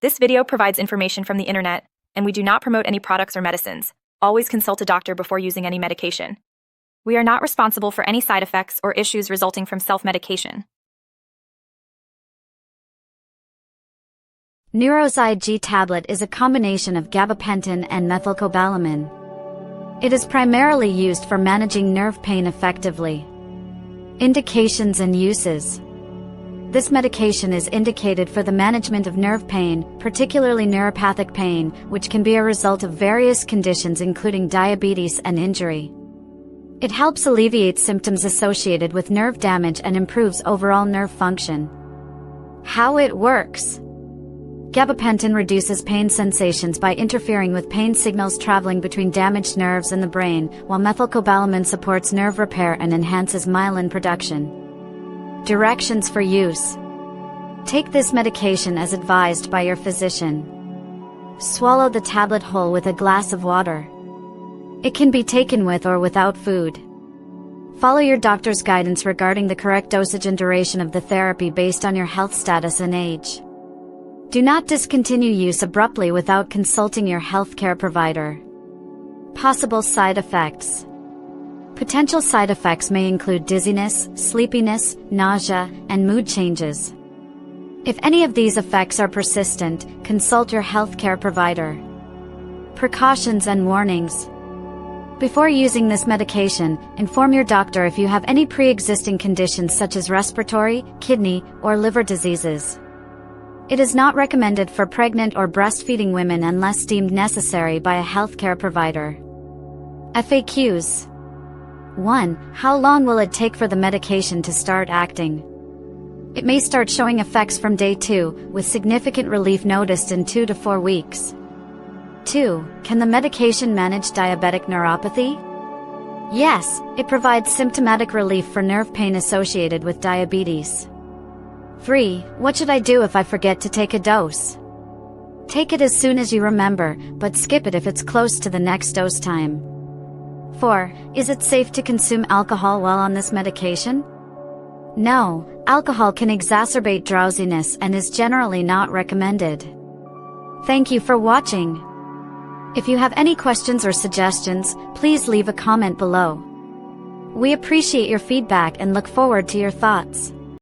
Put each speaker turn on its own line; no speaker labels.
This video provides information from the internet, and we do not promote any products or medicines. Always consult a doctor before using any medication. We are not responsible for any side effects or issues resulting from self-medication.
Neurozide G Tablet is a combination of gabapentin and methylcobalamin. It is primarily used for managing nerve pain effectively. Indications and uses. This medication is indicated for the management of nerve pain, particularly neuropathic pain, which can be a result of various conditions including diabetes and injury. It helps alleviate symptoms associated with nerve damage and improves overall nerve function. How it works. Gabapentin reduces pain sensations by interfering with pain signals traveling between damaged nerves and the brain, while methylcobalamin supports nerve repair and enhances myelin production. Directions for use. Take this medication as advised by your physician. Swallow the tablet whole with a glass of water. It can be taken with or without food. Follow your doctor's guidance regarding the correct dosage and duration of the therapy based on your health status and age. Do not discontinue use abruptly without consulting your healthcare provider. Possible side effects. Potential side effects may include dizziness, sleepiness, nausea, and mood changes. If any of these effects are persistent, consult your healthcare provider. Precautions and warnings. Before using this medication, inform your doctor if you have any pre-existing conditions such as respiratory, kidney, or liver diseases. It is not recommended for pregnant or breastfeeding women unless deemed necessary by a healthcare provider. FAQs. 1. How long will it take for the medication to start acting? It may start showing effects from day 2, with significant relief noticed in 2 to 4 weeks. 2. Can the medication manage diabetic neuropathy? Yes, it provides symptomatic relief for nerve pain associated with diabetes. 3. What should I do if I forget to take a dose? Take it as soon as you remember, but skip it if it's close to the next dose time. 4. Is it safe to consume alcohol while on this medication? No, alcohol can exacerbate drowsiness and is generally not recommended. Thank you for watching. If you have any questions or suggestions, please leave a comment below. We appreciate your feedback and look forward to your thoughts.